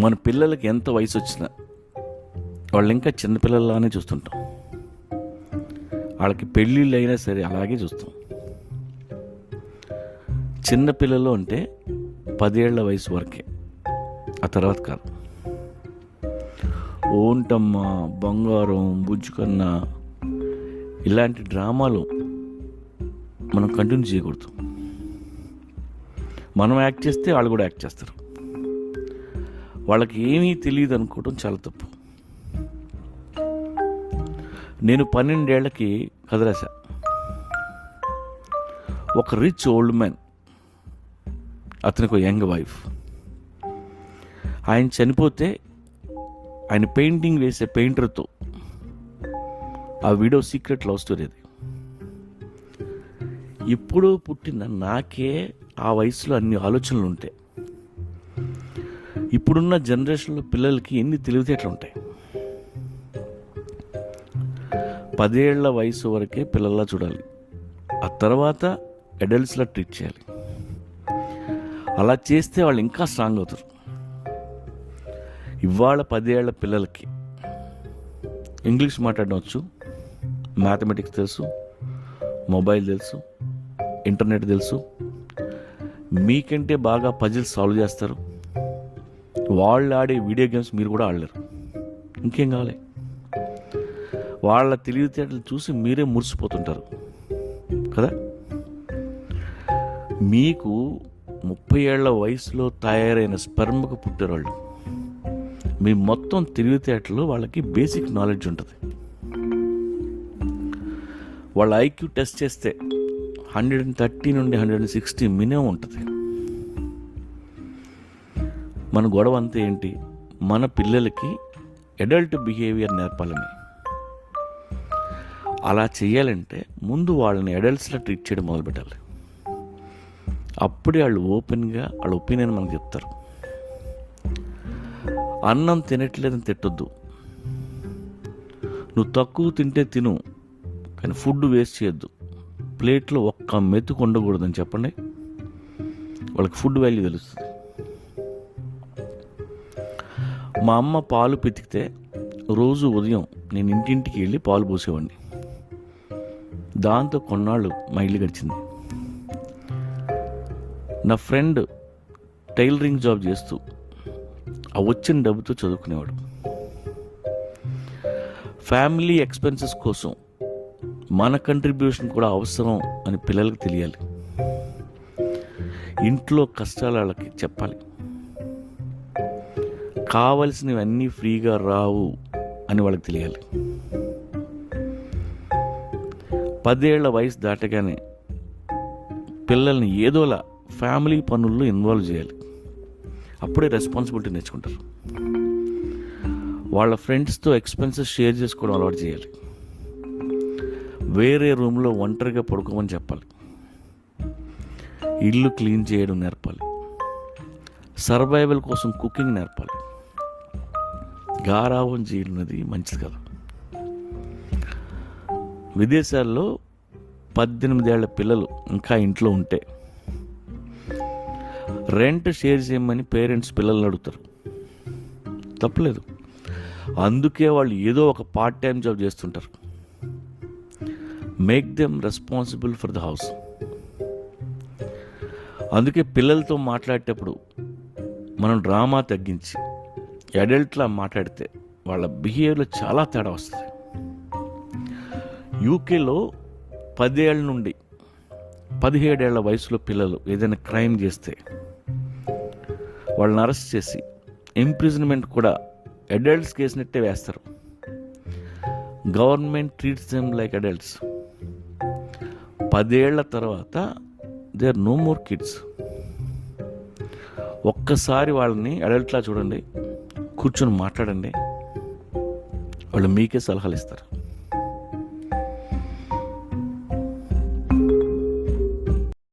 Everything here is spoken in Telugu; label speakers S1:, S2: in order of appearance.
S1: మన పిల్లలకి ఎంత వయసు వచ్చినా వాళ్ళు ఇంకా చిన్నపిల్లల్లానే చూస్తుంటాం. వాళ్ళకి పెళ్ళిళ్ళు అయినా సరే అలాగే చూస్తాం. చిన్నపిల్లలు అంటే 10 ఏళ్ల వయసు వరకే, ఆ తర్వాత కాదు. ఓంటమ్మ, బంగారం, బుజ్జుకన్న ఇలాంటి డ్రామాలు మనం కంటిన్యూ చేయకూడదు. మనం యాక్ట్ చేస్తే వాళ్ళు కూడా యాక్ట్ చేస్తారు. వాళ్ళకి ఏమీ తెలియదు అనుకోవడం చాలా తప్పు. నేను 12 ఏళ్లకి కథ రాశా. ఒక రిచ్ ఓల్డ్ మ్యాన్, అతనికి ఒక యంగ్ వైఫ్. ఆయన చనిపోతే ఆయన పెయింటింగ్ వేసే పెయింటర్తో ఆ వీడియో సీక్రెట్ లవ్ స్టోరీ అది. ఇప్పుడు పుట్టిన నాకే ఆ వయసులో అన్ని ఆలోచనలు ఉంటాయి. ఇప్పుడున్న జనరేషన్లో పిల్లలకి ఎన్ని తెలివితేటలు ఉంటాయి. 10 ఏళ్ల వయసు వరకే పిల్లల్లా చూడాలి, ఆ తర్వాత అడల్ట్స్లా ట్రీట్ చేయాలి. అలా చేస్తే వాళ్ళు ఇంకా స్ట్రాంగ్ అవుతారు. ఇవాళ 10 ఏళ్ల పిల్లలకి ఇంగ్లీష్ మాట్లాడడం వచ్చు, మ్యాథమెటిక్స్ తెలుసు, మొబైల్ తెలుసు, ఇంటర్నెట్ తెలుసు. మీకంటే బాగా పజిల్స్ సాల్వ్ చేస్తారు. వాళ్ళు ఆడే వీడియో గేమ్స్ మీరు కూడా ఆడలేరు. ఇంకేం కావాలి? వాళ్ళ తెలివితేటలు చూసి మీరే మురిసిపోతుంటారు కదా. మీకు 30 ఏళ్ల వయసులో తయారైన స్పెర్మ్కు పుట్టారు. మీ మొత్తం తెలివితేటలు వాళ్ళకి బేసిక్ నాలెడ్జ్ ఉంటుంది. వాళ్ళ ఐక్యూ టెస్ట్ చేస్తే 130 నుండి 160 మినిమం ఉంటుంది. మన గొడవ అంతా ఏంటి? మన పిల్లలకి అడల్ట్ బిహేవియర్ నేర్పాలని. అలా చేయాలంటే ముందు వాళ్ళని అడల్ట్స్లా ట్రీట్ చేయడం మొదలుపెట్టాలి. అప్పుడే వాళ్ళు ఓపెన్గా వాళ్ళ ఒపీనియన్ మనకు చెప్తారు. అన్నం తినట్లేదని తిట్టొద్దు. నువ్వు తక్కువ తింటే తిను, కానీ ఫుడ్ వేస్ట్ చేయొద్దు. ప్లేట్లో ఒక్క మెతుకు ఉండకూడదని చెప్పండి. వాళ్ళకి ఫుడ్ వాల్యూ తెలుస్తుంది. మా అమ్మ పాలు పితికితే రోజు ఉదయం నేను ఇంటింటికి వెళ్ళి పాలు పోసేవాడిని. దాంతో కొన్నాళ్ళు మా ఇల్లు గడిచింది. నా ఫ్రెండ్ టైలరింగ్ జాబ్ చేస్తూ ఆ వచ్చిన డబ్బుతో చదువుకునేవాడు. ఫ్యామిలీ ఎక్స్పెన్సెస్ కోసం మన కంట్రిబ్యూషన్ కూడా అవసరం అని పిల్లలకు తెలియాలి. ఇంట్లో కష్టాలు వాళ్ళకి చెప్పాలి. కావలసినవన్నీ ఫ్రీగా రావు అని వాళ్ళకి తెలియాలి. 10 ఏళ్ల వయసు దాటగానే పిల్లల్ని ఏదోలా ఫ్యామిలీ పనుల్లో ఇన్వాల్వ్ చేయాలి. అప్పుడే రెస్పాన్సిబిలిటీ నేర్చుకుంటారు. వాళ్ళ ఫ్రెండ్స్తో ఎక్స్పెన్సెస్ షేర్ చేసుకోవడం అలవాటు చేయాలి. వేరే రూమ్లో ఒంటరిగా పడుకోమని చెప్పాలి. ఇల్లు క్లీన్ చేయడం నేర్పాలి. సర్వైవల్ కోసం కుకింగ్ నేర్పాలి. గారాబం చేయనున్నది మంచిది కదా. విదేశాల్లో 18 ఏళ్ల పిల్లలు ఇంకా ఇంట్లో ఉంటే రెంట్ షేర్ చేయమని పేరెంట్స్ పిల్లల్ని అడుగుతారు. తప్పలేదు. అందుకే వాళ్ళు ఏదో ఒక పార్ట్ టైం జాబ్ చేస్తుంటారు. Make them responsible for the house. అందుకే పిల్లలతో మాట్లాడేటప్పుడు మనం డ్రామా తగ్గించి అడల్ట్లా మాట్లాడితే వాళ్ళ బిహేవియర్లో చాలా తేడా వస్తుంది. యూకేలో 10 ఏళ్ళ నుండి 17 ఏళ్ల వయసులో పిల్లలు ఏదైనా క్రైమ్ చేస్తే వాళ్ళని అరెస్ట్ చేసి ఇంప్రిజన్మెంట్ కూడా అడల్ట్స్ కేసినట్టే వేస్తారు. Government treats them like adults. 10 ఏళ్ల తర్వాత they are no more kids. ఒక్కసారి వాళ్ళని అడల్ట్లా చూడండి, కూర్చొని మాట్లాడండి, వాళ్ళు మీకే సలహాలు ఇస్తారు.